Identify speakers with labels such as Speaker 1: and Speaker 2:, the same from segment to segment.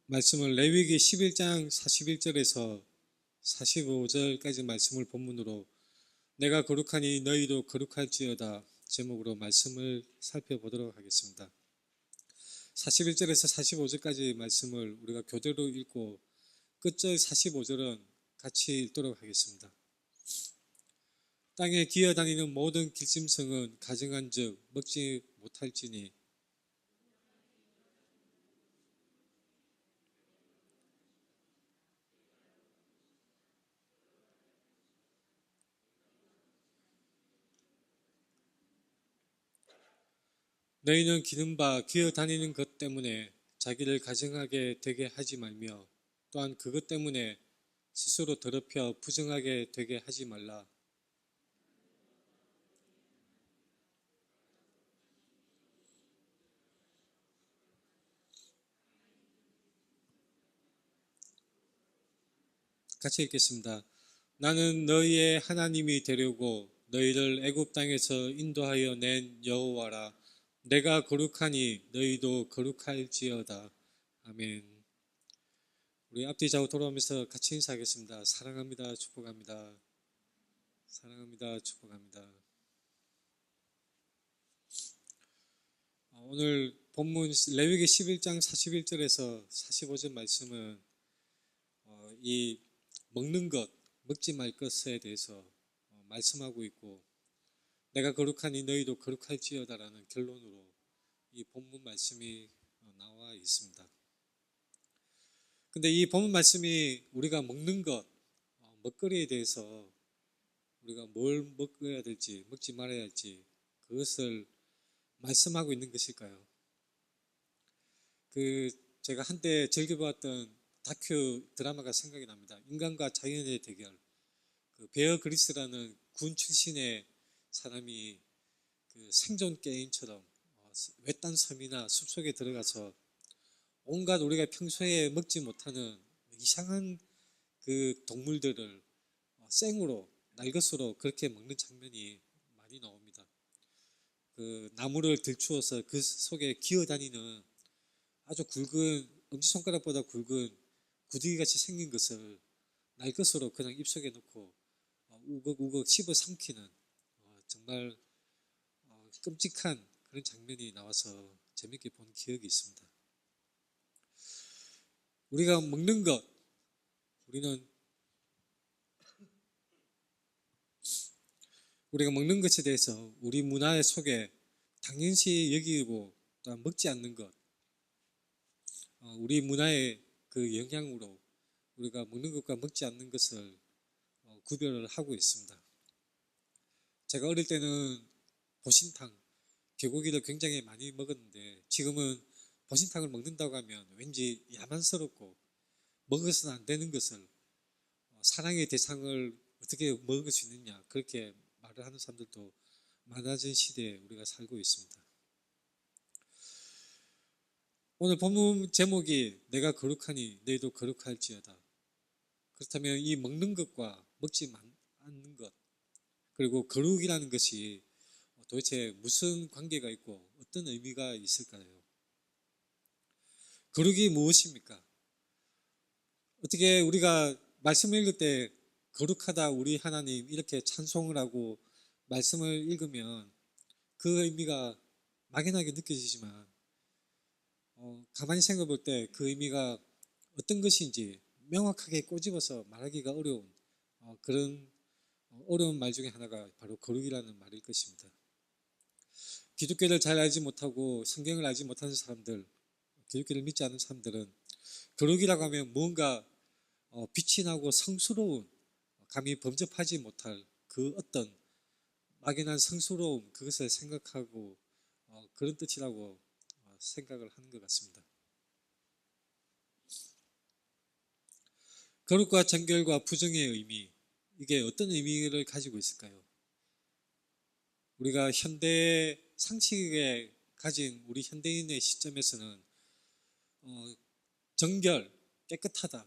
Speaker 1: 말씀을 레위기 11장 41절에서 45절까지 말씀을 본문으로 내가 거룩하니 너희도 거룩할지어다 제목으로 말씀을 살펴보도록 하겠습니다. 41절에서 45절까지 말씀을 우리가 교대로 읽고 끝절 45절은 같이 읽도록 하겠습니다. 땅에 기어다니는 모든 길짐승은 가증한 즉 먹지 못할지니 너희는 기는 바 기어다니는 것 때문에 자기를 가증하게 되게 하지 말며 또한 그것 때문에 스스로 더럽혀 부정하게 되게 하지 말라. 같이 읽겠습니다. 나는 너희의 하나님이 되려고 너희를 애굽 땅에서 인도하여 낸 여호와라. 내가 거룩하니 너희도 거룩할지어다. 아멘. 우리 앞뒤 좌우 돌아오면서 같이 인사하겠습니다. 사랑합니다. 축복합니다. 사랑합니다. 축복합니다. 오늘 본문 레위기 11장 41절에서 45절 말씀은 이 먹는 것, 먹지 말 것에 대해서 말씀하고 있고 내가 거룩하니 너희도 거룩할지어다라는 결론으로 이 본문 말씀이 나와 있습니다. 근데 이 본문 말씀이 우리가 먹는 것, 먹거리에 대해서 우리가 뭘 먹어야 될지, 먹지 말아야 할지 그것을 말씀하고 있는 것일까요? 제가 한때 즐겨보았던 다큐 드라마가 생각이 납니다. 인간과 자연의 대결. 베어 그리스라는 군 출신의 사람이 생존 게임처럼 외딴 섬이나 숲속에 들어가서 온갖 우리가 평소에 먹지 못하는 이상한 동물들을 생으로 날것으로 그렇게 먹는 장면이 많이 나옵니다. 나무를 들추어서 그 속에 기어다니는 아주 굵은 엄지손가락보다 굵은 구더기같이 생긴 것을 날것으로 그냥 입속에 넣고 우걱우걱 씹어 삼키는 정말 끔찍한 그런 장면이 나와서 재밌게 본 기억이 있습니다. 우리가 먹는 것, 우리가 먹는 것에 대해서 우리 문화 속에 당연시 여기고 또 먹지 않는 것, 우리 문화의 그 영향으로 우리가 먹는 것과 먹지 않는 것을 구별을 하고 있습니다. 제가 어릴 때는 보신탕, 개고기를 굉장히 많이 먹었는데 지금은 보신탕을 먹는다고 하면 왠지 야만스럽고 먹어서는 안 되는 것을 사랑의 대상을 어떻게 먹을 수 있느냐 그렇게 말을 하는 사람들도 많아진 시대에 우리가 살고 있습니다. 오늘 본문 제목이 내가 거룩하니 너희도 거룩할지어다. 그렇다면 이 먹는 것과 먹지 않는 것 그리고 거룩이라는 것이 도대체 무슨 관계가 있고 어떤 의미가 있을까요? 거룩이 무엇입니까? 어떻게 우리가 말씀을 읽을 때 거룩하다 우리 하나님 이렇게 찬송을 하고 말씀을 읽으면 그 의미가 막연하게 느껴지지만 가만히 생각해 볼 때 그 의미가 어떤 것인지 명확하게 꼬집어서 말하기가 어려운 그런 어려운 말 중에 하나가 바로 거룩이라는 말일 것입니다. 기독교를 잘 알지 못하고 성경을 알지 못하는 사람들, 기독교를 믿지 않는 사람들은 거룩이라고 하면 무언가 빛이 나고 성스러운 감히 범접하지 못할 그 어떤 막연한 성스러움 그것을 생각하고 그런 뜻이라고 생각을 하는 것 같습니다. 거룩과 정결과 부정의 의미 이게 어떤 의미를 가지고 있을까요? 우리가 현대 상식에 가진 우리 현대인의 시점에서는 정결, 깨끗하다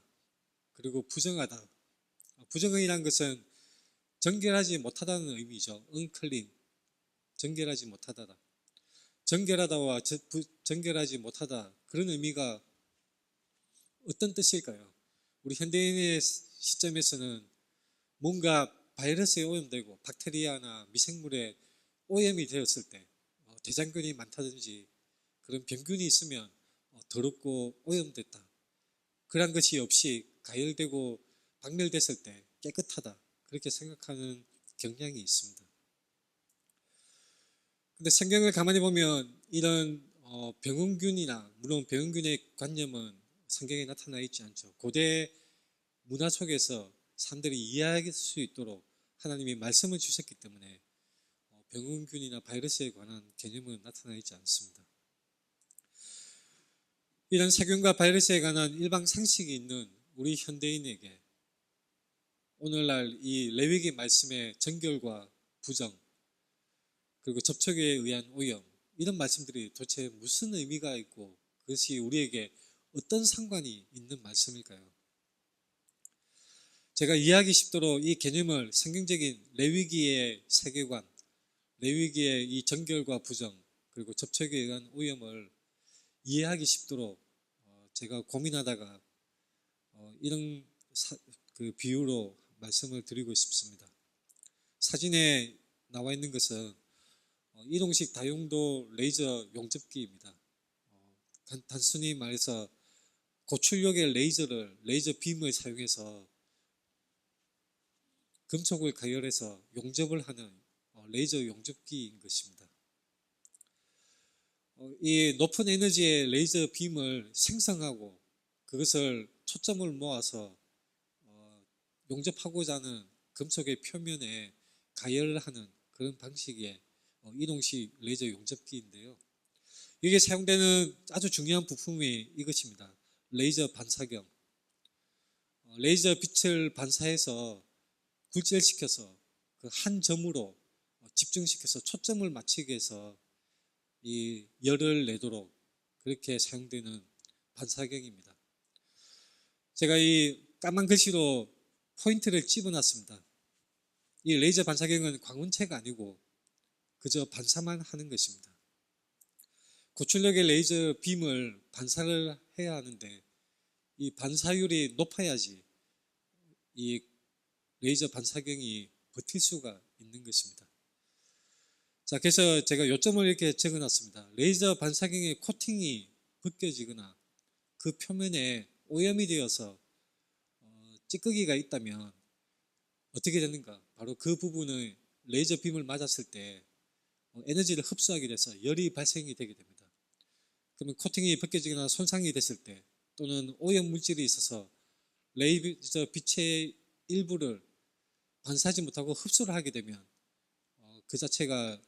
Speaker 1: 그리고 부정하다. 부정이라는 것은 정결하지 못하다는 의미죠. unclean, 정결하지 못하다. 정결하다와 정결하지 못하다 그런 의미가 어떤 뜻일까요? 우리 현대인의 시점에서는 뭔가 바이러스에 오염되고 박테리아나 미생물에 오염이 되었을 때 대장균이 많다든지 그런 병균이 있으면 더럽고 오염됐다. 그런 것이 없이 가열되고 박멸됐을 때 깨끗하다. 그렇게 생각하는 경향이 있습니다. 근데 성경을 가만히 보면 이런 병원균이나 물론 병원균의 관념은 성경에 나타나 있지 않죠. 고대 문화 속에서 사람들이 이해할 수 있도록 하나님이 말씀을 주셨기 때문에 병원균이나 바이러스에 관한 개념은 나타나 있지 않습니다. 이런 세균과 바이러스에 관한 일반 상식이 있는 우리 현대인에게 오늘날 이 레위기 말씀의 정결과 부정 그리고 접촉에 의한 오염 이런 말씀들이 도대체 무슨 의미가 있고 그것이 우리에게 어떤 상관이 있는 말씀일까요? 제가 이해하기 쉽도록 이 개념을 성경적인 레위기의 세계관, 레위기의 이 정결과 부정 그리고 접촉에 의한 오염을 이해하기 쉽도록 제가 고민하다가 이런 그 비유로 말씀을 드리고 싶습니다. 사진에 나와 있는 것은 이동식 다용도 레이저 용접기입니다. 단순히 말해서 고출력의 레이저 빔을 사용해서 금속을 가열해서 용접을 하는 레이저 용접기인 것입니다. 이 높은 에너지의 레이저 빔을 생성하고 그것을 초점을 모아서 용접하고자 하는 금속의 표면에 가열을 하는 그런 방식의 이동식 레이저 용접기인데요. 이게 사용되는 아주 중요한 부품이 이것입니다. 레이저 반사경. 레이저 빛을 반사해서 굴절시켜서 그 한 점으로 집중시켜서 초점을 맞추기 위해서 이 열을 내도록 그렇게 사용되는 반사경입니다. 제가 이 까만 글씨로 포인트를 집어놨습니다. 이 레이저 반사경은 광원체가 아니고 그저 반사만 하는 것입니다. 고출력의 레이저 빔을 반사를 해야 하는데 이 반사율이 높아야지 이 레이저 반사경이 버틸 수가 있는 것입니다. 자, 그래서 제가 요점을 이렇게 적어놨습니다. 레이저 반사경의 코팅이 벗겨지거나 그 표면에 오염이 되어서 찌꺼기가 있다면 어떻게 되는가? 바로 그 부분을 레이저 빔을 맞았을 때 에너지를 흡수하게 돼서 열이 발생이 되게 됩니다. 그러면 코팅이 벗겨지거나 손상이 됐을 때 또는 오염 물질이 있어서 레이저 빛의 일부를 반사하지 못하고 흡수를 하게 되면 그 자체가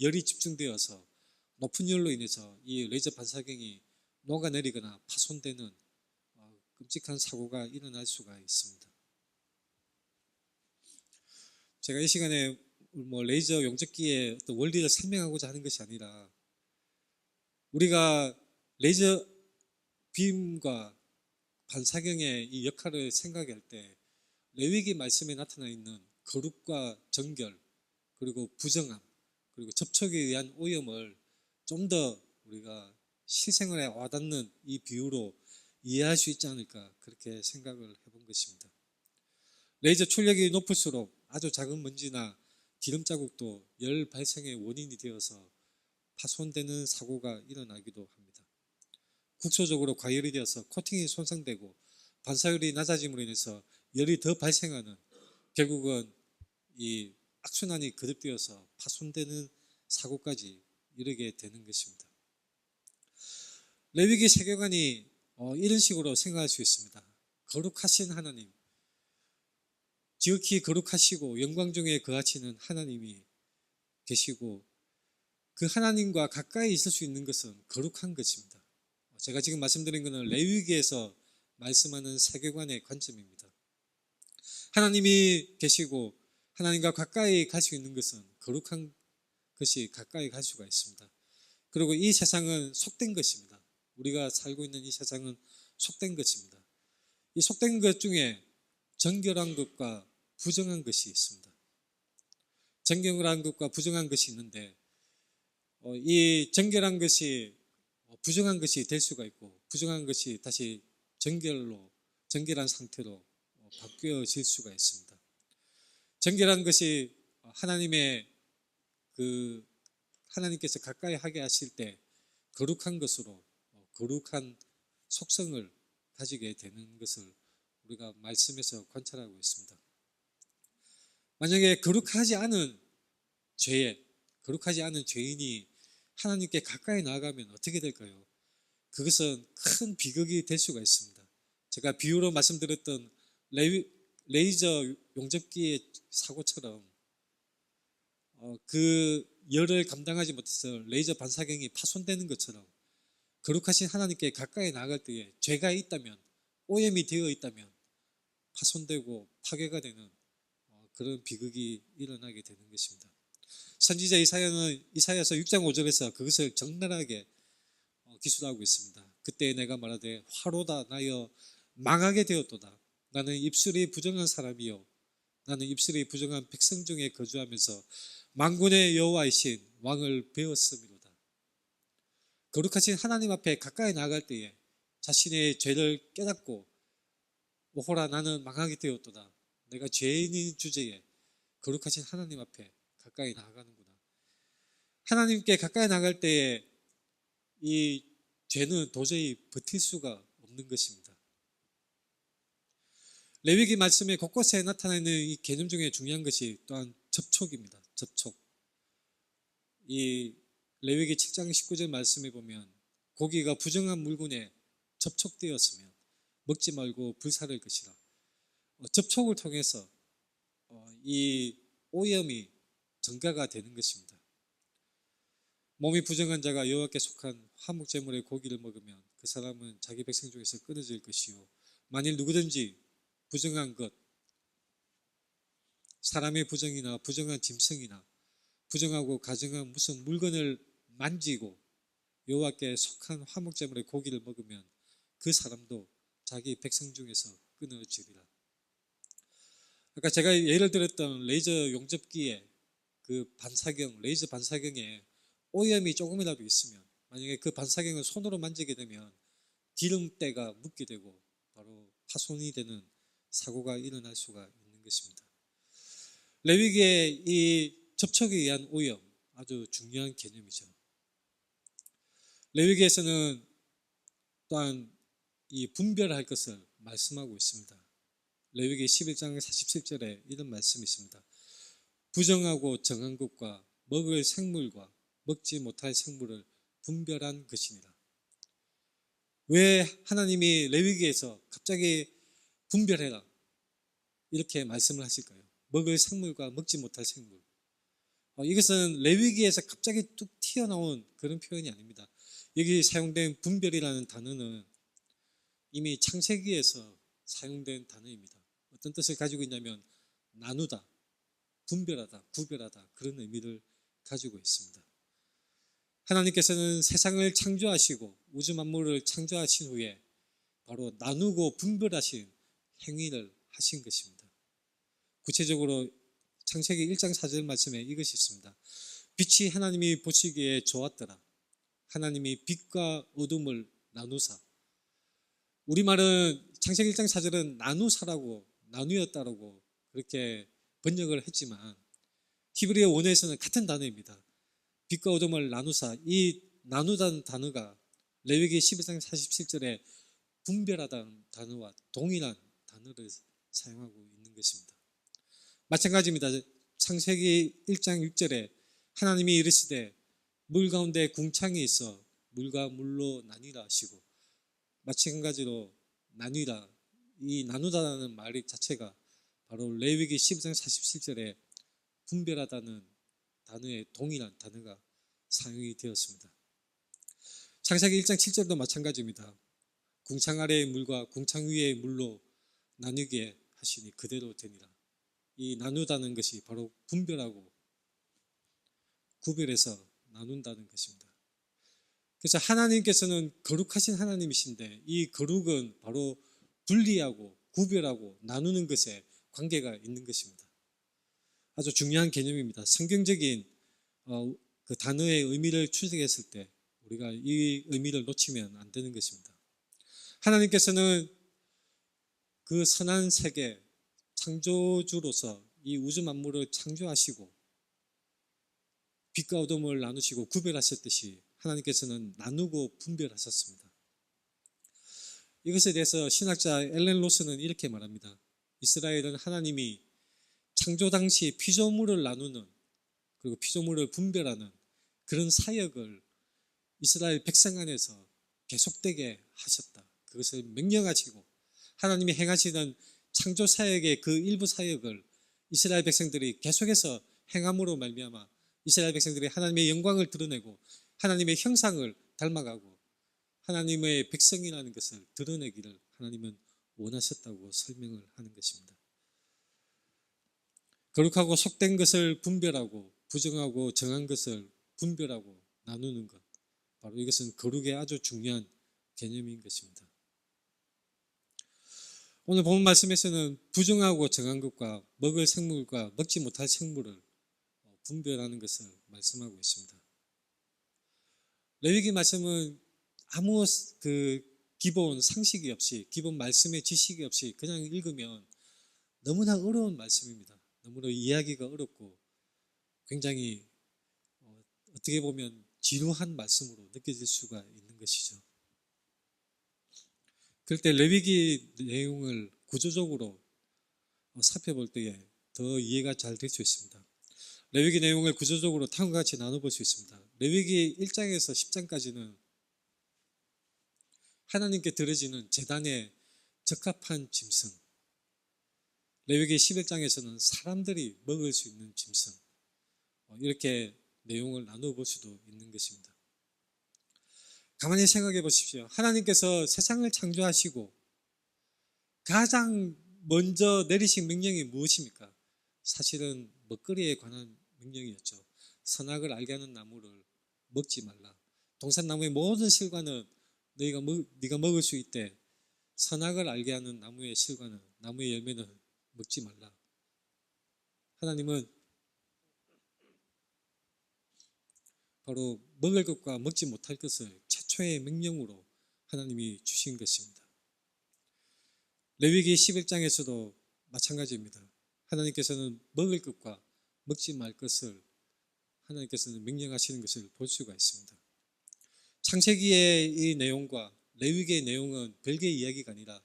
Speaker 1: 열이 집중되어서 높은 열로 인해서 이 레이저 반사경이 녹아내리거나 파손되는 끔찍한 사고가 일어날 수가 있습니다. 제가 이 시간에 레이저 용접기의 어떤 원리를 설명하고자 하는 것이 아니라 우리가 레이저 빔과 반사경의 이 역할을 생각할 때 레위기 말씀에 나타나 있는 거룩과 정결 그리고 부정함 그리고 접촉에 의한 오염을 좀 더 우리가 실생활에 와닿는 이 비유로 이해할 수 있지 않을까 그렇게 생각을 해본 것입니다. 레이저 출력이 높을수록 아주 작은 먼지나 기름 자국도 열 발생의 원인이 되어서 파손되는 사고가 일어나기도 합니다. 국소적으로 과열이 되어서 코팅이 손상되고 반사율이 낮아짐으로 인해서 열이 더 발생하는 결국은 이 악순환이 거듭되어서 파손되는 사고까지 이르게 되는 것입니다. 레위기 세계관이 이런 식으로 생각할 수 있습니다. 거룩하신 하나님, 지극히 거룩하시고 영광 중에 거하시는 하나님이 계시고 그 하나님과 가까이 있을 수 있는 것은 거룩한 것입니다. 제가 지금 말씀드린 것은 레위기에서 말씀하는 세계관의 관점입니다. 하나님이 계시고 하나님과 가까이 갈 수 있는 것은 거룩한 것이 가까이 갈 수가 있습니다. 그리고 이 세상은 속된 것입니다. 우리가 살고 있는 이 세상은 속된 것입니다. 이 속된 것 중에 정결한 것과 부정한 것이 있습니다. 정결한 것과 부정한 것이 있는데 이 정결한 것이 부정한 것이 될 수가 있고 부정한 것이 다시 정결한 상태로 바뀌어질 수가 있습니다. 정결한 것이 하나님께서 가까이 하게 하실 때 거룩한 것으로 거룩한 속성을 가지게 되는 것을 우리가 말씀에서 관찰하고 있습니다. 만약에 거룩하지 않은 죄인이 하나님께 가까이 나아가면 어떻게 될까요? 그것은 큰 비극이 될 수가 있습니다. 제가 비유로 말씀드렸던 레이저 용접기의 사고처럼 그 열을 감당하지 못해서 레이저 반사경이 파손되는 것처럼 거룩하신 하나님께 가까이 나아갈 때에 죄가 있다면, 오염이 되어 있다면 파손되고 파괴가 되는 그런 비극이 일어나게 되는 것입니다. 선지자 이사야서 6장 5절에서 그것을 적나라하게 기술하고 있습니다. 그때 내가 말하되 화로다 나여 망하게 되었도다. 나는 입술이 부정한 사람이요 나는 입술이 부정한 백성 중에 거주하면서 만군의 여호와이신 왕을 배웠음이로다. 거룩하신 하나님 앞에 가까이 나아갈 때에 자신의 죄를 깨닫고 오호라 나는 망하게 되었도다. 내가 죄인인 주제에 거룩하신 하나님 앞에 가까이 나아가는구나. 하나님께 가까이 나갈 때에 이 죄는 도저히 버틸 수가 없는 것입니다. 레위기 말씀에 곳곳에 나타나는 이 개념 중에 중요한 것이 또한 접촉입니다. 접촉. 이 레위기 7장 19절 말씀에 보면 고기가 부정한 물건에 접촉되었으면 먹지 말고 불사를 것이라. 접촉을 통해서 이 오염이 전가가 되는 것입니다. 몸이 부정한 자가 여호와께 속한 화목제물의 고기를 먹으면 그 사람은 자기 백성 중에서 끊어질 것이요 만일 누구든지 부정한 것, 사람의 부정이나 부정한 짐승이나 부정하고 가증한 무슨 물건을 만지고 여호와께 속한 화목제물의 고기를 먹으면 그 사람도 자기 백성 중에서 끊어지리라. 아까 제가 예를 들었던 레이저 용접기의 그 레이저 반사경에 오염이 조금이라도 있으면 만약에 그 반사경을 손으로 만지게 되면 기름때가 묻게 되고 바로 파손이 되는 사고가 일어날 수가 있는 것입니다. 레위기의 이 접촉에 의한 오염 아주 중요한 개념이죠. 레위기에서는 또한 이 분별할 것을 말씀하고 있습니다. 레위기 11장 47절에 이런 말씀이 있습니다. 부정하고 정한 것과 먹을 생물과 먹지 못할 생물을 분별한 것이니라. 왜 하나님이 레위기에서 갑자기 분별해라 이렇게 말씀을 하실까요? 먹을 생물과 먹지 못할 생물. 이것은 레위기에서 갑자기 뚝 튀어나온 그런 표현이 아닙니다. 여기 사용된 분별이라는 단어는 이미 창세기에서 사용된 단어입니다. 어떤 뜻을 가지고 있냐면 나누다, 분별하다, 구별하다 그런 의미를 가지고 있습니다. 하나님께서는 세상을 창조하시고 우주 만물을 창조하신 후에 바로 나누고 분별하신 행위를 하신 것입니다. 구체적으로 창세기 1장 4절 말씀에 이것이 있습니다. 빛이 하나님이 보시기에 좋았더라. 하나님이 빛과 어둠을 나누사. 우리말은 창세기 1장 4절은 나누사라고 나누었다라고 그렇게 번역을 했지만 히브리어 원어에서는 같은 단어입니다. 빛과 어둠을 나누사. 이 나누다는 단어가 레위기 12장 47절에 분별하다는 단어와 동일한 단어를 사용하고 있는 것입니다. 마찬가지입니다. 창세기 1장 6절에 하나님이 이르시되 물 가운데 궁창이 있어 물과 물로 나뉘라 하시고 마찬가지로 나뉘라 이 나누다라는 말 자체가 바로 레위기 12장 47절에 분별하다는 단어의 동일한 단어가 사용이 되었습니다. 창세기 1장 7절도 마찬가지입니다. 궁창 아래의 물과 궁창 위의 물로 나누게 하시니 그대로 되니라. 이 나누다는 것이 바로 분별하고 구별해서 나눈다는 것입니다. 그래서 하나님께서는 거룩하신 하나님이신데 이 거룩은 바로 분리하고 구별하고 나누는 것에 관계가 있는 것입니다. 아주 중요한 개념입니다. 성경적인 그 단어의 의미를 추적했을 때 우리가 이 의미를 놓치면 안 되는 것입니다. 하나님께서는 그 선한 세계 창조주로서 이 우주 만물을 창조하시고 빛과 어둠을 나누시고 구별하셨듯이 하나님께서는 나누고 분별하셨습니다. 이것에 대해서 신학자 엘렌 로스는 이렇게 말합니다. 이스라엘은 하나님이 창조 당시 피조물을 나누는 그리고 피조물을 분별하는 그런 사역을 이스라엘 백성 안에서 계속되게 하셨다. 그것을 명령하시고 하나님이 행하시는 창조 사역의 그 일부 사역을 이스라엘 백성들이 계속해서 행함으로 말미암아 이스라엘 백성들이 하나님의 영광을 드러내고 하나님의 형상을 닮아가고 하나님의 백성이라는 것을 드러내기를 하나님은 원하셨다고 설명을 하는 것입니다. 거룩하고 속된 것을 분별하고 부정하고 정한 것을 분별하고 나누는 것, 바로 이것은 거룩의 아주 중요한 개념인 것입니다. 오늘 본 말씀에서는 부정하고 정한 것과 먹을 생물과 먹지 못할 생물을 분별하는 것을 말씀하고 있습니다. 레위기 말씀은 아무 기본 상식이 없이 기본 말씀의 지식이 없이 그냥 읽으면 너무나 어려운 말씀입니다. 너무나 이해하기가 어렵고 굉장히 어떻게 보면 지루한 말씀으로 느껴질 수가 있는 것이죠. 그럴 때 레위기 내용을 구조적으로 살펴볼 때에 더 이해가 잘 될 수 있습니다. 레위기 내용을 구조적으로 다음과 같이 나눠볼 수 있습니다. 레위기 1장에서 10장까지는 하나님께 드려지는 제단에 적합한 짐승, 레위기 11장에서는 사람들이 먹을 수 있는 짐승, 이렇게 내용을 나누어 볼 수도 있는 것입니다. 가만히 생각해 보십시오. 하나님께서 세상을 창조하시고 가장 먼저 내리신 명령이 무엇입니까? 사실은 먹거리에 관한 명령이었죠. 선악을 알게 하는 나무를 먹지 말라. 동산나무의 모든 실과는 네가 먹을 수 있대. 선악을 알게 하는 나무의 실과는, 나무의 열매는 먹지 말라. 하나님은 바로 먹을 것과 먹지 못할 것을 최초의 명령으로 하나님이 주신 것입니다. 레위기 11장에서도 마찬가지입니다. 하나님께서는 먹을 것과 먹지 말 것을 하나님께서는 명령하시는 것을 볼 수가 있습니다. 창세기의 이 내용과 레위기의 내용은 별개의 이야기가 아니라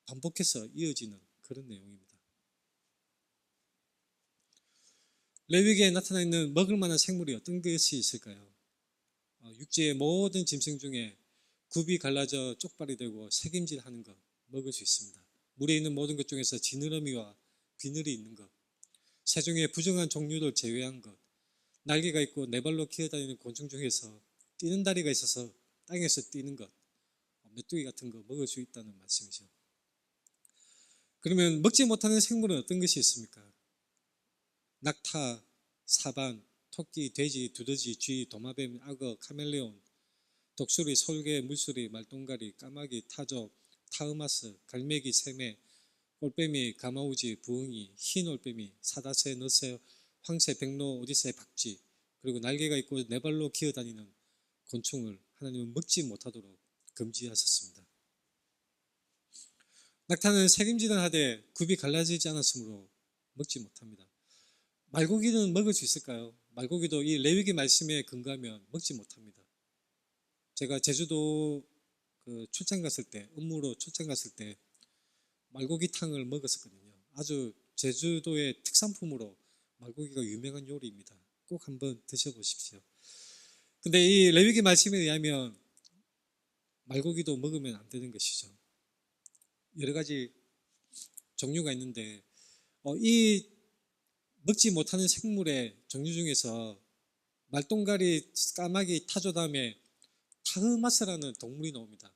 Speaker 1: 반복해서 이어지는 그런 내용입니다. 레위기에 나타나 있는 먹을 만한 생물이 어떤 것이 있을까요? 육지의 모든 짐승 중에 굽이 갈라져 쪽발이 되고 새김질하는 것 먹을 수 있습니다. 물에 있는 모든 것 중에서 지느러미와 비늘이 있는 것, 새중의 부정한 종류를 제외한 것, 날개가 있고 네 발로 기어다니는 곤충 중에서 뛰는 다리가 있어서 땅에서 뛰는 것, 메뚜기 같은 거 먹을 수 있다는 말씀이죠. 그러면 먹지 못하는 생물은 어떤 것이 있습니까? 낙타, 사반, 토끼, 돼지, 두더지, 쥐, 도마뱀, 악어, 카멜레온, 독수리, 솔개, 물수리, 말똥가리, 까마귀, 타조, 타흐마스, 갈매기, 새매, 올빼미, 가마우지, 부엉이, 흰 올빼미, 사다새, 너새, 황새, 백로, 오디새, 박쥐, 그리고 날개가 있고 네 발로 기어다니는 곤충을 하나님은 먹지 못하도록 금지하셨습니다. 낙타는 새김질을 하되 굽이 갈라지지 않았으므로 먹지 못합니다. 말고기는 먹을 수 있을까요? 말고기도 이 레위기 말씀에 근거하면 먹지 못합니다. 제가 제주도 출장 갔을 때, 업무로 출장 갔을 때 말고기탕을 먹었었거든요. 아주 제주도의 특산품으로 말고기가 유명한 요리입니다. 꼭 한번 드셔보십시오. 근데 이 레위기 말씀에 의하면 말고기도 먹으면 안 되는 것이죠. 여러 가지 종류가 있는데 이 먹지 못하는 생물의 종류 중에서 말똥가리, 까마귀, 타조 다음에 타흐마스라는 동물이 나옵니다.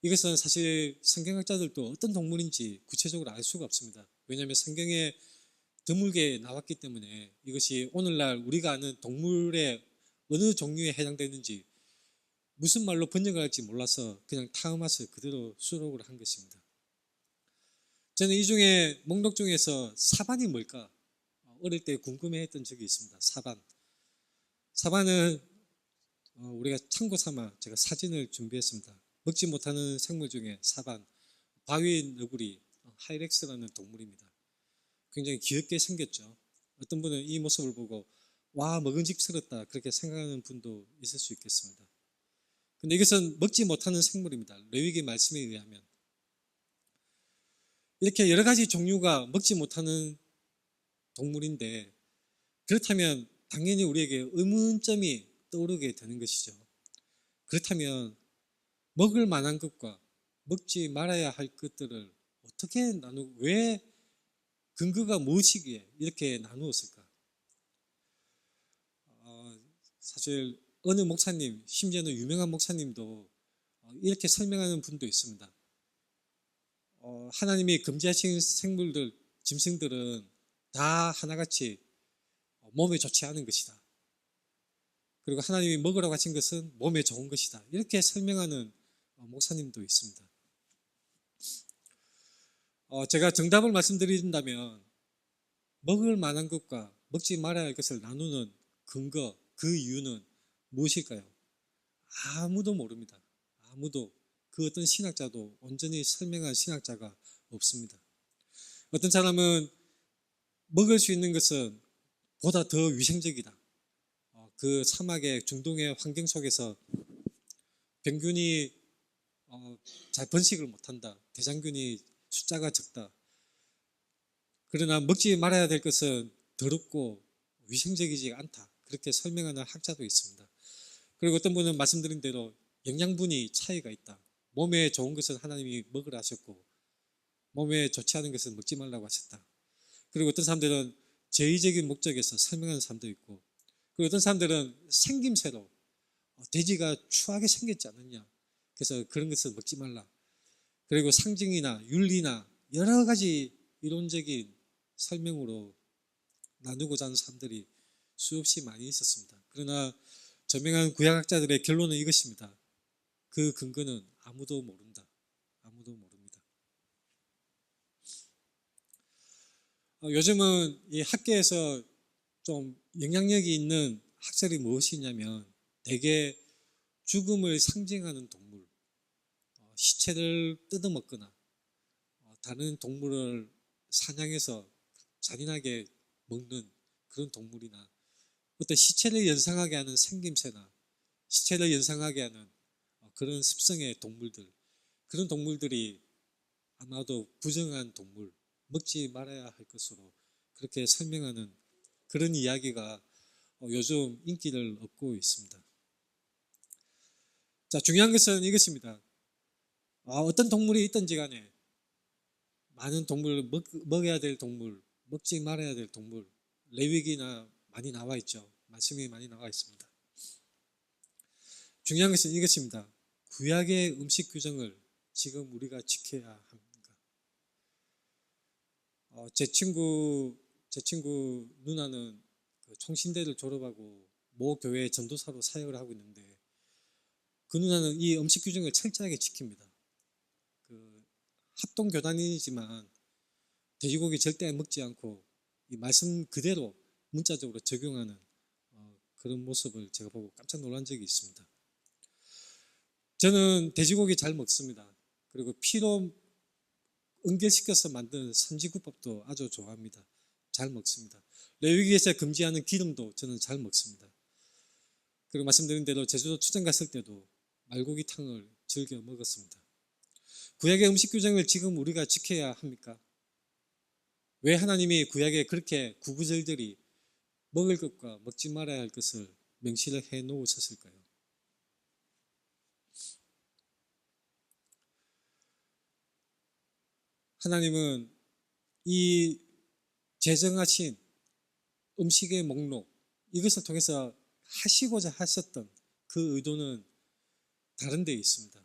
Speaker 1: 이것은 사실 성경학자들도 어떤 동물인지 구체적으로 알 수가 없습니다. 왜냐하면 성경에 드물게 나왔기 때문에 이것이 오늘날 우리가 아는 동물의 어느 종류에 해당되는지 무슨 말로 번역을 할지 몰라서 그냥 타흐마스 그대로 수록을 한 것입니다. 저는 이 중에 목록 중에서 사반이 뭘까? 어릴 때 궁금해했던 적이 있습니다. 사반은 우리가 참고 삼아 제가 사진을 준비했습니다. 먹지 못하는 생물 중에 사반, 바위 너구리 하이렉스라는 동물입니다. 굉장히 귀엽게 생겼죠. 어떤 분은 이 모습을 보고 와, 먹음직스럽다 그렇게 생각하는 분도 있을 수 있겠습니다. 근데 이것은 먹지 못하는 생물입니다. 레위기 말씀에 의하면 이렇게 여러 가지 종류가 먹지 못하는 동물인데, 그렇다면 당연히 우리에게 의문점이 떠오르게 되는 것이죠. 그렇다면 먹을 만한 것과 먹지 말아야 할 것들을 어떻게 나누고, 왜 근거가 무엇이기에 이렇게 나누었을까? 사실 어느 목사님, 심지어는 유명한 목사님도 이렇게 설명하는 분도 있습니다. 하나님이 금지하신 생물들, 짐승들은 다 하나같이 몸에 좋지 않은 것이다. 그리고 하나님이 먹으라고 하신 것은 몸에 좋은 것이다. 이렇게 설명하는 목사님도 있습니다. 제가 정답을 말씀드린다면 먹을 만한 것과 먹지 말아야 할 것을 나누는 근거, 그 이유는 무엇일까요? 아무도 모릅니다. 아무도, 그 어떤 신학자도 온전히 설명한 신학자가 없습니다. 어떤 사람은 먹을 수 있는 것은 보다 더 위생적이다. 그 사막의 중동의 환경 속에서 병균이 잘 번식을 못한다. 대장균이 숫자가 적다. 그러나 먹지 말아야 될 것은 더럽고 위생적이지 않다. 그렇게 설명하는 학자도 있습니다. 그리고 어떤 분은 말씀드린 대로 영양분이 차이가 있다. 몸에 좋은 것은 하나님이 먹으라 하셨고 몸에 좋지 않은 것은 먹지 말라고 하셨다. 그리고 어떤 사람들은 제의적인 목적에서 설명하는 사람도 있고, 그리고 어떤 사람들은 생김새로 돼지가 추하게 생겼지 않느냐, 그래서 그런 것을 먹지 말라. 그리고 상징이나 윤리나 여러 가지 이론적인 설명으로 나누고자 하는 사람들이 수없이 많이 있었습니다. 그러나 저명한 구약학자들의 결론은 이것입니다. 그 근거는 아무도 모른다. 아무도 모릅니다. 요즘은 이 학계에서 좀 영향력이 있는 학설이 무엇이냐면, 대개 죽음을 상징하는 동물, 시체를 뜯어먹거나 다른 동물을 사냥해서 잔인하게 먹는 그런 동물이나 어떤 시체를 연상하게 하는 생김새나 시체를 연상하게 하는 그런 습성의 동물들, 그런 동물들이 아마도 부정한 동물, 먹지 말아야 할 것으로 그렇게 설명하는 그런 이야기가 요즘 인기를 얻고 있습니다. 자, 중요한 것은 이것입니다. 어떤 동물이 있든지 간에 많은 동물, 먹어야 될 동물, 먹지 말아야 될 동물, 레위기나 많이 나와 있죠. 말씀이 많이 나와 있습니다. 중요한 것은 이것입니다. 구약의 음식 규정을 지금 우리가 지켜야 합니까? 제 친구 누나는 그 총신대를 졸업하고 모 교회 전도사로 사역을 하고 있는데, 그 누나는 이 음식 규정을 철저하게 지킵니다. 그 합동교단이지만 돼지고기 절대 먹지 않고 이 말씀 그대로 문자적으로 적용하는 그런 모습을 제가 보고 깜짝 놀란 적이 있습니다. 저는 돼지고기 잘 먹습니다. 그리고 피로 응결시켜서 만든 선지국밥도 아주 좋아합니다. 잘 먹습니다. 레위기에서 금지하는 기름도 저는 잘 먹습니다. 그리고 말씀드린 대로 제주도 출장 갔을 때도 말고기탕을 즐겨 먹었습니다. 구약의 음식 규정을 지금 우리가 지켜야 합니까? 왜 하나님이 구약에 그렇게 구구절절히 먹을 것과 먹지 말아야 할 것을 명시를 해 놓으셨을까요? 하나님은 이 제정하신 음식의 목록, 이것을 통해서 하시고자 하셨던 그 의도는 다른 데 있습니다.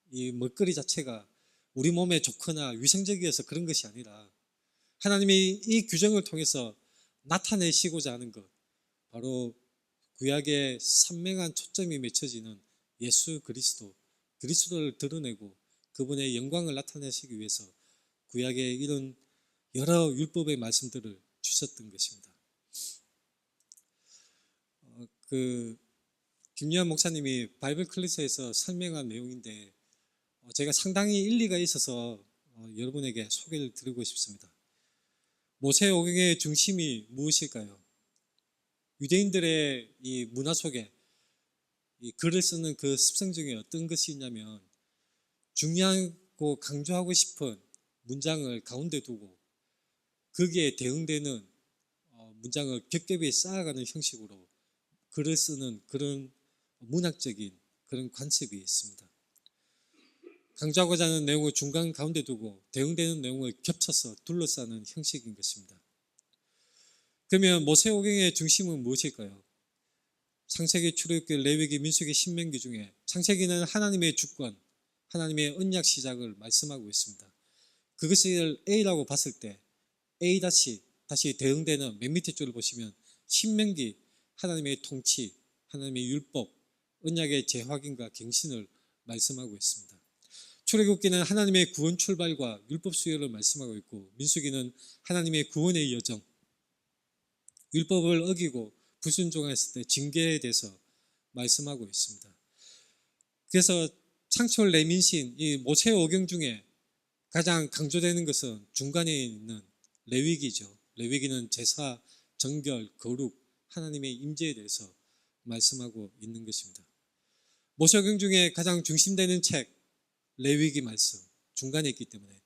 Speaker 1: 이 먹거리 자체가 우리 몸에 좋거나 위생적이어서 그런 것이 아니라 하나님이 이 규정을 통해서 나타내시고자 하는 것, 바로 구약의 선명한 초점이 맺혀지는 예수 그리스도를 드러내고 그분의 영광을 나타내시기 위해서 구약의 이런 여러 율법의 말씀들을 주셨던 것입니다. 김유한 목사님이 바이블 클래스에서 설명한 내용인데 제가 상당히 일리가 있어서 여러분에게 소개를 드리고 싶습니다. 모세오경의 중심이 무엇일까요? 유대인들의 이 문화 속에 이 글을 쓰는 그 습성 중에 어떤 것이 있냐면 중요하고 강조하고 싶은 문장을 가운데 두고 거기에 대응되는 문장을 겹겹이 쌓아가는 형식으로 글을 쓰는 그런 문학적인 그런 관습이 있습니다. 강조하고자 하는 내용을 중간 가운데 두고 대응되는 내용을 겹쳐서 둘러싸는 형식인 것입니다. 그러면 모세오경의 중심은 무엇일까요? 창세기, 출애굽기, 레위기, 민수기, 신명기 중에 창세기는 하나님의 주권, 하나님의 언약 시작을 말씀하고 있습니다. 그것을 A라고 봤을 때 A 다시 대응되는 맨 밑에 줄을 보시면 신명기, 하나님의 통치, 하나님의 율법, 언약의 재확인과 갱신을 말씀하고 있습니다. 출애굽기는 하나님의 구원 출발과 율법 수요를 말씀하고 있고 민수기는 하나님의 구원의 여정, 율법을 어기고 불순종했을 때 징계에 대해서 말씀하고 있습니다. 그래서 창철 레민신 이 모세오경 중에 가장 강조되는 것은 중간에 있는 레위기죠. 레위기는 제사, 정결, 거룩, 하나님의 임재에 대해서 말씀하고 있는 것입니다. 모세오경 중에 가장 중심되는 책 레위기 말씀 중간에 있기 때문에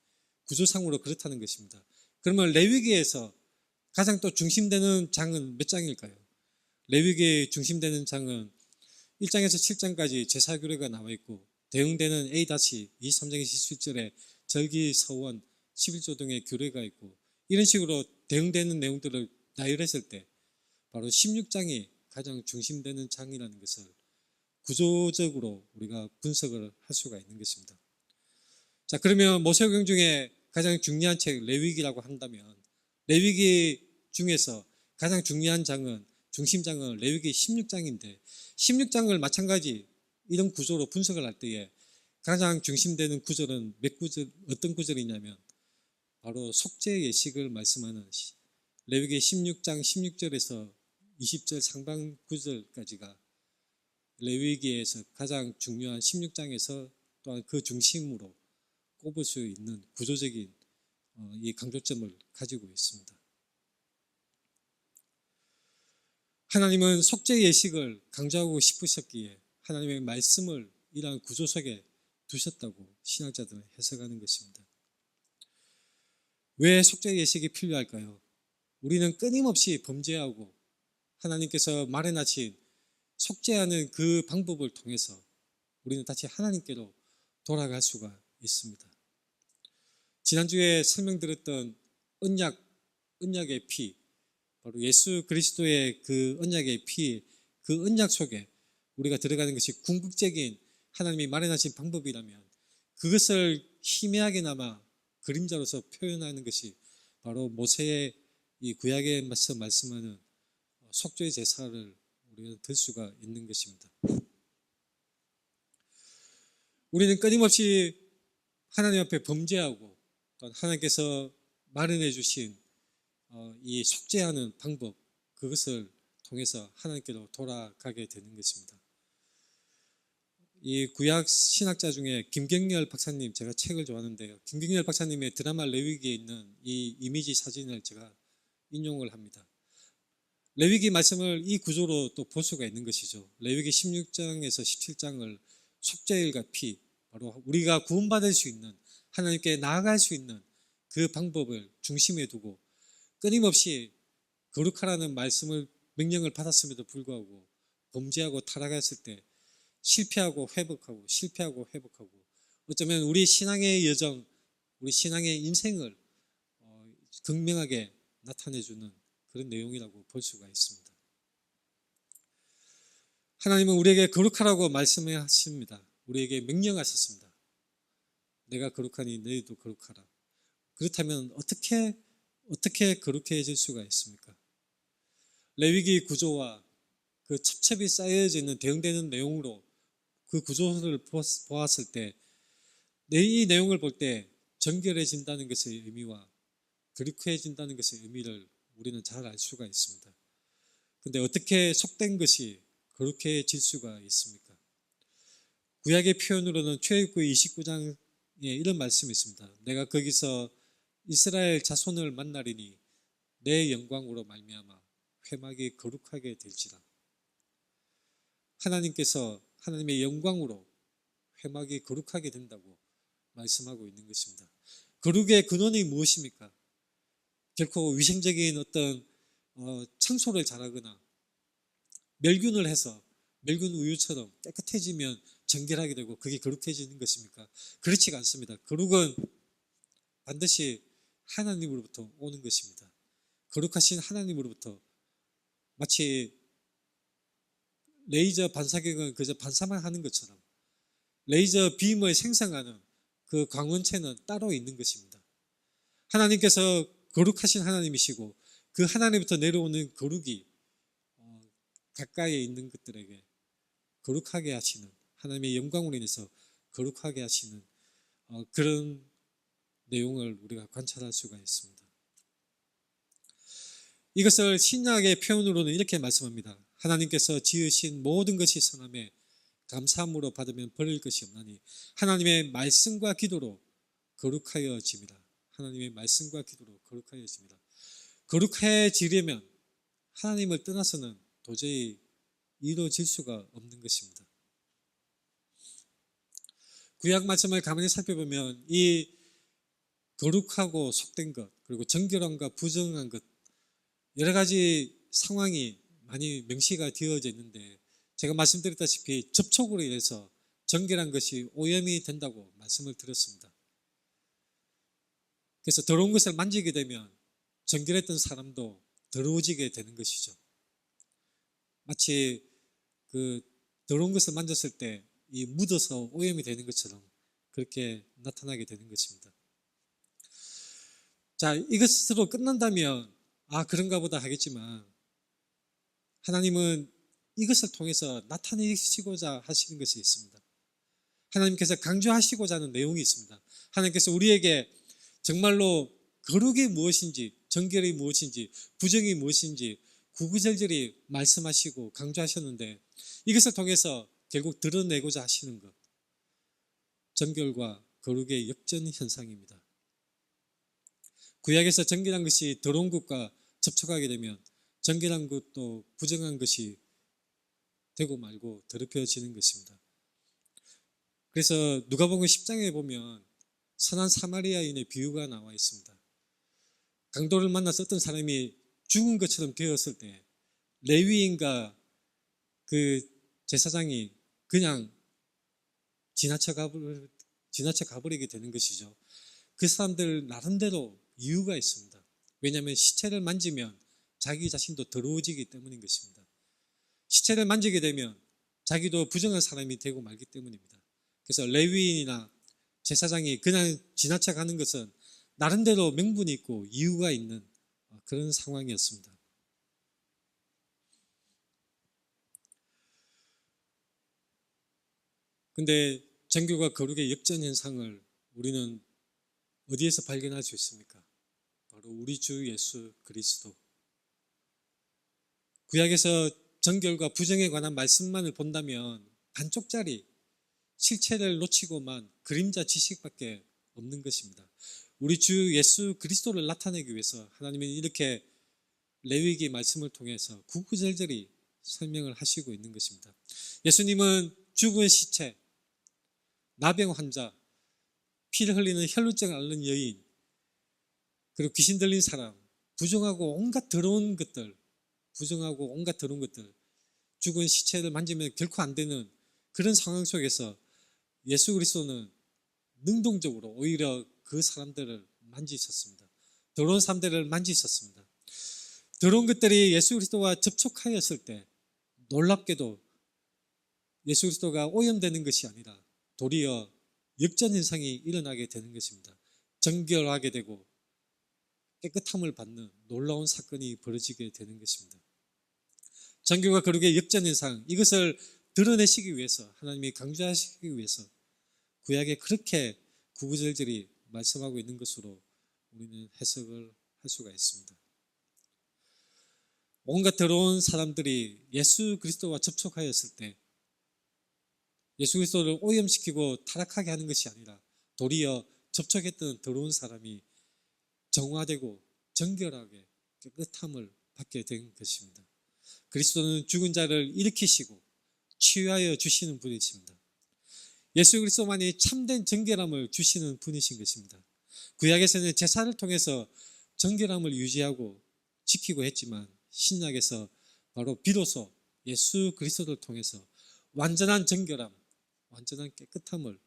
Speaker 1: 구조상으로 그렇다는 것입니다. 그러면 레위기에서 가장 또 중심되는 장은 몇 장일까요? 레위기에 중심되는 장은 1장에서 7장까지 제사규례가 나와 있고 대응되는 A-23장의 17절에 절기, 서원, 11조 등의 규례가 있고 이런 식으로 대응되는 내용들을 나열했을 때 바로 16장이 가장 중심되는 장이라는 것을 구조적으로 우리가 분석을 할 수가 있는 것입니다. 자, 그러면 모세오경 중에 가장 중요한 책 레위기라고 한다면 레위기 중에서 가장 중요한 장은 중심장은 레위기 16장인데 16장을 마찬가지 이런 구조로 분석을 할 때에 가장 중심되는 구절은 몇 구절, 어떤 구절이냐면 바로 속죄 예식을 말씀하는 레위기 16장 16절에서 20절 상반 구절까지가 레위기에서 가장 중요한 16장에서 또한 그 중심으로 꼽을 수 있는 구조적인 이 강조점을 가지고 있습니다. 하나님은 속죄 예식을 강조하고 싶으셨기에 하나님의 말씀을 이러한 구조 속에 두셨다고 신학자들은 해석하는 것입니다. 왜 속죄 예식이 필요할까요? 우리는 끊임없이 범죄하고 하나님께서 마련하신 속죄하는 그 방법을 통해서 우리는 다시 하나님께로 돌아갈 수가 있습니다. 지난주에 설명드렸던 언약의 피, 바로 예수 그리스도의 그 언약의 피, 그 언약 속에 우리가 들어가는 것이 궁극적인 하나님이 마련하신 방법이라면 그것을 희미하게나마 그림자로서 표현하는 것이 바로 모세의 이 구약에 맞서 말씀하는 속죄 제사를 우리는 들 수가 있는 것입니다. 우리는 끊임없이 하나님 앞에 범죄하고 또 하나님께서 마련해 주신 이 속죄하는 방법 그것을 통해서 하나님께로 돌아가게 되는 것입니다. 이 구약 신학자 중에 김경렬 박사님 제가 책을 좋아하는데요. 김경렬 박사님의 드라마 레위기에 있는 이 이미지 사진을 제가 인용을 합니다. 레위기 말씀을 이 구조로 또 볼 수가 있는 것이죠. 레위기 16장에서 17장을 속죄일과 피, 바로 우리가 구원받을 수 있는 하나님께 나아갈 수 있는 그 방법을 중심에 두고 끊임없이 거룩하라는 말씀을 명령을 받았음에도 불구하고 범죄하고 타락했을 때 실패하고 회복하고 실패하고 회복하고 어쩌면 우리 신앙의 여정, 우리 신앙의 인생을 극명하게 나타내주는 그런 내용이라고 볼 수가 있습니다. 하나님은 우리에게 거룩하라고 말씀하십니다. 우리에게 명령하셨습니다. 내가 거룩하니 너희도 거룩하라. 그렇다면 어떻게 거룩해질 수가 있습니까? 레위기 구조와 그 첩첩이 쌓여져 있는 대응되는 내용으로 그 구조를 보았을 때 이 내용을 볼 때 정결해진다는 것의 의미와 거룩해진다는 것의 의미를 우리는 잘 알 수가 있습니다. 그런데 어떻게 속된 것이 거룩해질 수가 있습니까? 구약의 표현으로는 출애굽기 29장 이런 말씀이 있습니다. 내가 거기서 이스라엘 자손을 만나리니 내 영광으로 말미암아 회막이 거룩하게 될지라. 하나님께서 하나님의 영광으로 회막이 거룩하게 된다고 말씀하고 있는 것입니다. 거룩의 근원이 무엇입니까? 결코 위생적인 어떤 청소를 잘하거나 멸균을 해서 멸균 우유처럼 깨끗해지면 정결하게 되고 그게 거룩해지는 것입니까? 그렇지가 않습니다. 거룩은 반드시 하나님으로부터 오는 것입니다. 거룩하신 하나님으로부터, 마치 레이저 반사경은 그저 반사만 하는 것처럼 레이저 빔을 생성하는 그 광원체는 따로 있는 것입니다. 하나님께서 거룩하신 하나님이시고 그 하나님부터 내려오는 거룩이 가까이에 있는 것들에게 거룩하게 하시는, 하나님의 영광으로 인해서 거룩하게 하시는 그런 내용을 우리가 관찰할 수가 있습니다. 이것을 신약의 표현으로는 이렇게 말씀합니다. 하나님께서 지으신 모든 것이 선함에 감사함으로 받으면 버릴 것이 없나니 하나님의 말씀과 기도로 거룩하여집니다. 하나님의 말씀과 기도로 거룩하여집니다. 거룩해지려면 하나님을 떠나서는 도저히 이루어질 수가 없는 것입니다. 구약 말씀을 가만히 살펴보면 이 거룩하고 속된 것, 그리고 정결함과 부정한 것, 여러 가지 상황이 많이 명시가 되어져 있는데, 제가 말씀드렸다시피 접촉으로 인해서 정결한 것이 오염이 된다고 말씀을 드렸습니다. 그래서 더러운 것을 만지게 되면 정결했던 사람도 더러워지게 되는 것이죠. 마치 그 더러운 것을 만졌을 때 이 묻어서 오염이 되는 것처럼 그렇게 나타나게 되는 것입니다. 자, 이것으로 끝난다면 그런가 보다 하겠지만, 하나님은 이것을 통해서 나타내시고자 하시는 것이 있습니다. 하나님께서 강조하시고자 하는 내용이 있습니다. 하나님께서 우리에게 정말로 거룩이 무엇인지, 정결이 무엇인지, 부정이 무엇인지 구구절절히 말씀하시고 강조하셨는데, 이것을 통해서 결국 드러내고자 하시는 것, 정결과 거룩의 역전 현상입니다. 구약에서 정결한 것이 더러운 것과 접촉하게 되면 정결한 것도 부정한 것이 되고 말고 더럽혀지는 것입니다. 그래서 누가복음 10장에 보면 선한 사마리아인의 비유가 나와 있습니다. 강도를 만나서 어떤 사람이 죽은 것처럼 되었을 때 레위인과 그 제사장이 그냥 지나쳐 가버리게 되는 것이죠. 그 사람들 나름대로 이유가 있습니다. 왜냐하면 시체를 만지면 자기 자신도 더러워지기 때문인 것입니다. 시체를 만지게 되면 자기도 부정한 사람이 되고 말기 때문입니다. 그래서 레위인이나 제사장이 그냥 지나쳐 가는 것은 나름대로 명분이 있고 이유가 있는 그런 상황이었습니다. 근데 정결과 거룩의 역전 현상을 우리는 어디에서 발견할 수 있습니까? 바로 우리 주 예수 그리스도. 구약에서 정결과 부정에 관한 말씀만을 본다면 반쪽짜리 실체를 놓치고만 그림자 지식밖에 없는 것입니다. 우리 주 예수 그리스도를 나타내기 위해서 하나님은 이렇게 레위기 말씀을 통해서 구구절절히 설명을 하시고 있는 것입니다. 예수님은 죽은 시체, 나병 환자, 피를 흘리는 혈루증을 앓는 여인, 그리고 귀신 들린 사람, 부정하고 온갖 더러운 것들, 죽은 시체를 만지면 결코 안 되는 그런 상황 속에서 예수 그리스도는 능동적으로 오히려 그 사람들을 만지셨습니다. 더러운 사람들을 만지셨습니다. 더러운 것들이 예수 그리스도와 접촉하였을 때 놀랍게도 예수 그리스도가 오염되는 것이 아니라 도리어 역전 현상이 일어나게 되는 것입니다. 정결하게 되고 깨끗함을 받는 놀라운 사건이 벌어지게 되는 것입니다. 정결과 거룩의 역전 현상, 이것을 드러내시기 위해서, 하나님이 강조하시기 위해서 구약에 그렇게 구구절절히 말씀하고 있는 것으로 우리는 해석을 할 수가 있습니다. 온갖 더러운 사람들이 예수 그리스도와 접촉하였을 때 예수 그리스도를 오염시키고 타락하게 하는 것이 아니라 도리어 접촉했던 더러운 사람이 정화되고 정결하게 깨끗함을 받게 된 것입니다. 그리스도는 죽은 자를 일으키시고 치유하여 주시는 분이십니다. 예수 그리스도만이 참된 정결함을 주시는 분이신 것입니다. 구약에서는 제사를 통해서 정결함을 유지하고 지키고 했지만 신약에서 바로 비로소 예수 그리스도를 통해서 완전한 정결함, 완전한 깨끗함을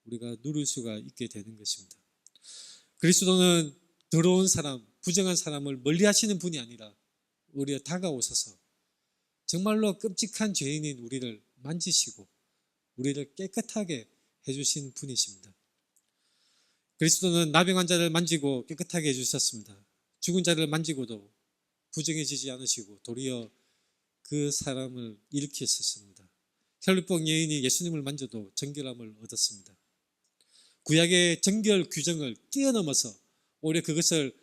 Speaker 1: 우리가 누릴 수가 있게 되는 것입니다. 그리스도는 더러운 사람, 부정한 사람을 멀리 하시는 분이 아니라 우리에 다가오셔서 정말로 끔찍한 죄인인 우리를 만지시고 우리를 깨끗하게 해주신 분이십니다. 그리스도는 나병 환자를 만지고 깨끗하게 해주셨습니다. 죽은 자를 만지고도 부정해지지 않으시고 도리어 그 사람을 일으키셨습니다. 혈루병 여인이 예수님을 만져도 정결함을 얻었습니다. 구약의 정결 규정을 뛰어넘어서 오히려 그것을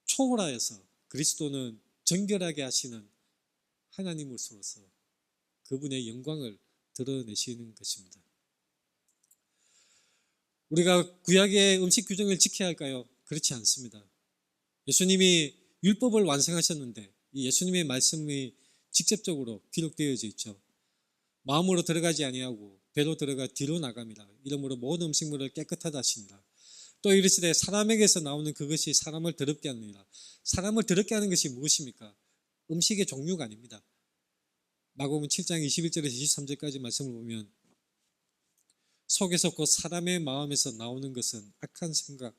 Speaker 1: 초월하여서 그리스도는 정결하게 하시는 하나님으로서 그분의 영광을 드러내시는 것입니다. 우리가 구약의 음식 규정을 지켜야 할까요? 그렇지 않습니다. 예수님이 율법을 완성하셨는데 이 예수님의 말씀이 직접적으로 기록되어져 있죠. 마음으로 들어가지 아니하고 배로 들어가 뒤로 나갑니다. 이러므로 모든 음식물을 깨끗하다 하시니라. 또 이르시되 사람에게서 나오는 그것이 사람을 더럽게 하느니라. 사람을 더럽게 하는 것이 무엇입니까? 음식의 종류가 아닙니다. 마가복음 7장 21절에서 23절까지 말씀을 보면 속에서 곧 사람의 마음에서 나오는 것은 악한 생각,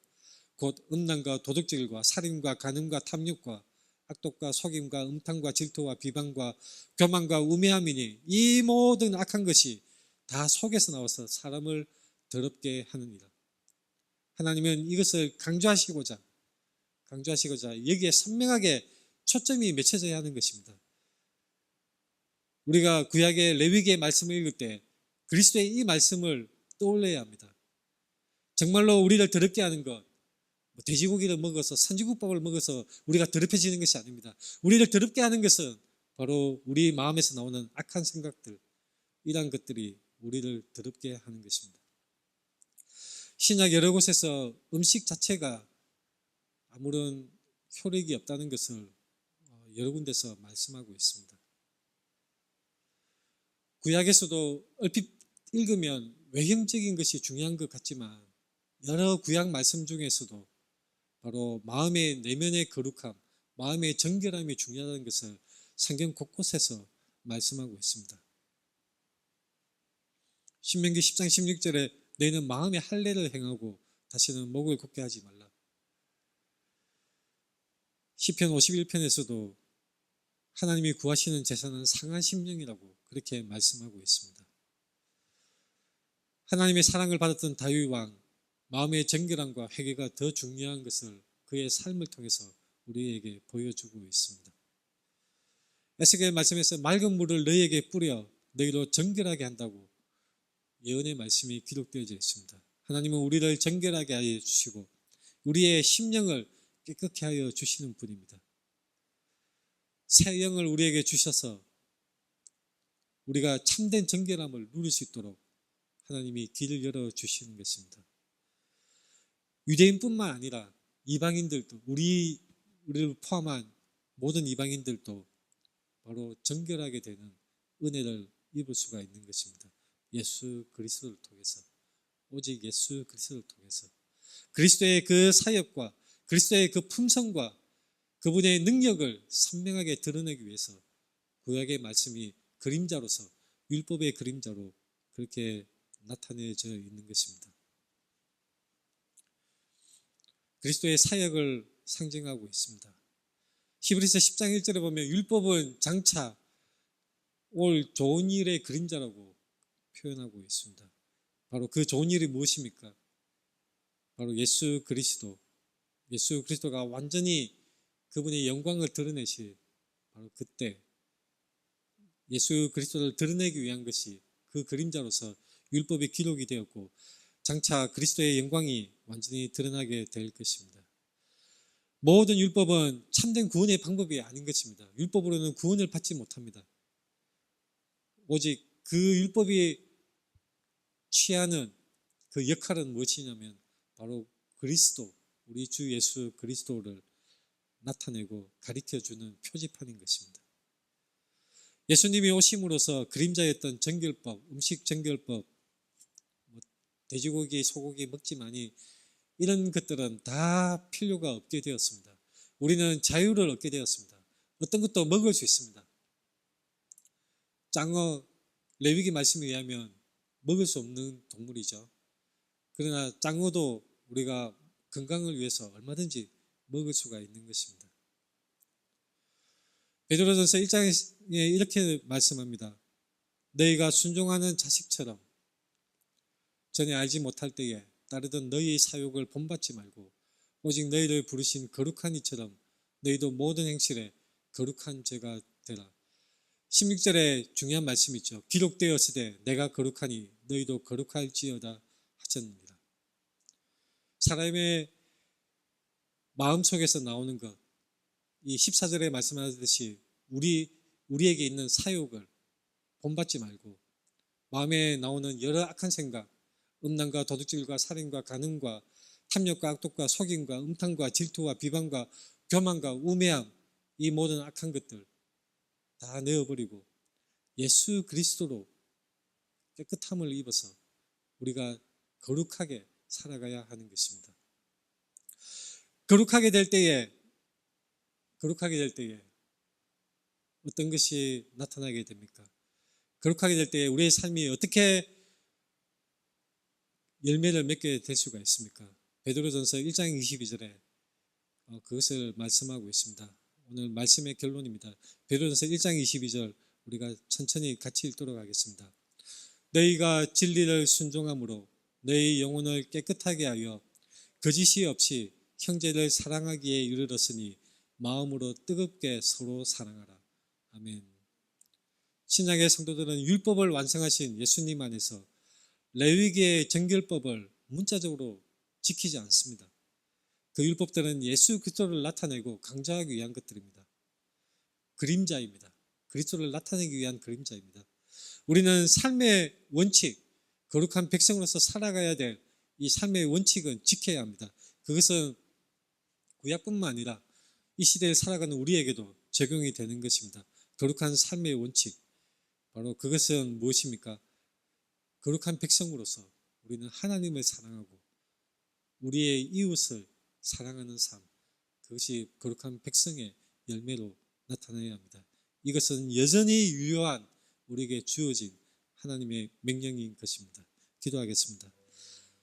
Speaker 1: 곧 음란과 도둑질과 살인과 간음과 탐욕과 악독과 속임과 음탕과 질투와 비방과 교만과 우매함이니 이 모든 악한 것이 다 속에서 나와서 사람을 더럽게 하느니라. 하나님은 이것을 강조하시고자 여기에 선명하게 초점이 맺혀져야 하는 것입니다. 우리가 구약의 레위기의 말씀을 읽을 때 그리스도의 이 말씀을 떠올려야 합니다. 정말로 우리를 더럽게 하는 것, 돼지고기를 먹어서 선지국밥을 먹어서 우리가 더럽혀지는 것이 아닙니다. 우리를 더럽게 하는 것은 바로 우리 마음에서 나오는 악한 생각들, 이러한 것들이 우리를 더럽게 하는 것입니다. 신약 여러 곳에서 음식 자체가 아무런 효력이 없다는 것을 여러 군데서 말씀하고 있습니다. 구약에서도 얼핏 읽으면 외형적인 것이 중요한 것 같지만 여러 구약 말씀 중에서도 바로 마음의 내면의 거룩함, 마음의 정결함이 중요하다는 것을 성경 곳곳에서 말씀하고 있습니다. 신명기 10장 16절에 너희는 마음의 할례를 행하고 다시는 목을 곱게 하지 말라. 시편 51편에서도 하나님이 구하시는 제사는 상한 심령이라고 그렇게 말씀하고 있습니다. 하나님의 사랑을 받았던 다윗 왕, 마음의 정결함과 회개가 더 중요한 것을 그의 삶을 통해서 우리에게 보여주고 있습니다. 에스겔 말씀에서 맑은 물을 너희에게 뿌려 너희로 정결하게 한다고 예언의 말씀이 기록되어져 있습니다. 하나님은 우리를 정결하게 하여 주시고 우리의 심령을 깨끗게 하여 주시는 분입니다. 새 영을 우리에게 주셔서 우리가 참된 정결함을 누릴 수 있도록 하나님이 길을 열어주시는 것입니다. 유대인뿐만 아니라 이방인들도 우리를 포함한 모든 이방인들도 바로 정결하게 되는 은혜를 입을 수가 있는 것입니다. 예수 그리스도를 통해서, 오직 예수 그리스도를 통해서 그리스도의 그 사역과 그리스도의 그 품성과 그분의 능력을 선명하게 드러내기 위해서 구약의 말씀이 그림자로서, 율법의 그림자로 그렇게 나타내져 있는 것입니다. 그리스도의 사역을 상징하고 있습니다. 히브리서 10장 1절에 보면 율법은 장차 올 좋은 일의 그림자라고 표현하고 있습니다. 바로 그 좋은 일이 무엇입니까? 바로 예수 그리스도가 완전히 그분의 영광을 드러내실 바로 그때 예수 그리스도를 드러내기 위한 것이 그 그림자로서 율법이 기록이 되었고 장차 그리스도의 영광이 완전히 드러나게 될 것입니다. 모든 율법은 참된 구원의 방법이 아닌 것입니다. 율법으로는 구원을 받지 못합니다. 오직 그 율법이 취하는 그 역할은 무엇이냐면 바로 그리스도, 우리 주 예수 그리스도를 나타내고 가르쳐주는 표지판인 것입니다. 예수님이 오심으로써 그림자였던 정결법, 음식 정결법, 돼지고기, 소고기 먹지마니 이런 것들은 다 필요가 없게 되었습니다. 우리는 자유를 얻게 되었습니다. 어떤 것도 먹을 수 있습니다. 짱어, 레위기 말씀에 의하면 먹을 수 없는 동물이죠. 그러나 짱어도 우리가 건강을 위해서 얼마든지 먹을 수가 있는 것입니다. 베드로전서 1장에 이렇게 말씀합니다. 너희가 순종하는 자식처럼 전에 알지 못할 때에 따르던 너희의 사욕을 본받지 말고 오직 너희를 부르신 거룩한 이처럼 너희도 모든 행실에 거룩한 죄가 되라. 16절에 중요한 말씀이 있죠. 기록되었으되 내가 거룩하니 너희도 거룩할지어다 하셨느니라. 사람의 마음속에서 나오는 것, 이 14절에 말씀하듯이 우리에게 있는 사욕을 본받지 말고 마음에 나오는 여러 악한 생각, 음란과 도둑질과 살인과 간음과 탐욕과 악독과 속임과 음탕과 질투와 비방과 교만과 우매함, 이 모든 악한 것들 다 내어버리고 예수 그리스도로 깨끗함을 입어서 우리가 거룩하게 살아가야 하는 것입니다. 거룩하게 될 때에 어떤 것이 나타나게 됩니까? 거룩하게 될 때에 우리의 삶이 어떻게 열매를 맺게 될 수가 있습니까? 베드로전서 1장 22절에 그것을 말씀하고 있습니다. 오늘 말씀의 결론입니다. 베드로전서 1장 22절 우리가 천천히 같이 읽도록 하겠습니다. 너희가 진리를 순종함으로 너희 영혼을 깨끗하게 하여 거짓이 없이 형제를 사랑하기에 이르렀으니 마음으로 뜨겁게 서로 사랑하라. 아멘. 신약의 성도들은 율법을 완성하신 예수님 안에서 레위기의 정결법을 문자적으로 지키지 않습니다. 그 율법들은 예수 그리스도를 나타내고 강조하기 위한 것들입니다. 그림자입니다. 그리스도를 나타내기 위한 그림자입니다. 우리는 삶의 원칙, 거룩한 백성으로서 살아가야 될 이 삶의 원칙은 지켜야 합니다. 그것은 구약뿐만 아니라 이 시대를 살아가는 우리에게도 적용이 되는 것입니다. 거룩한 삶의 원칙, 바로 그것은 무엇입니까? 거룩한 백성으로서 우리는 하나님을 사랑하고 우리의 이웃을 사랑하는 삶, 그것이 거룩한 백성의 열매로 나타나야 합니다. 이것은 여전히 유효한 우리에게 주어진 하나님의 명령인 것입니다. 기도하겠습니다.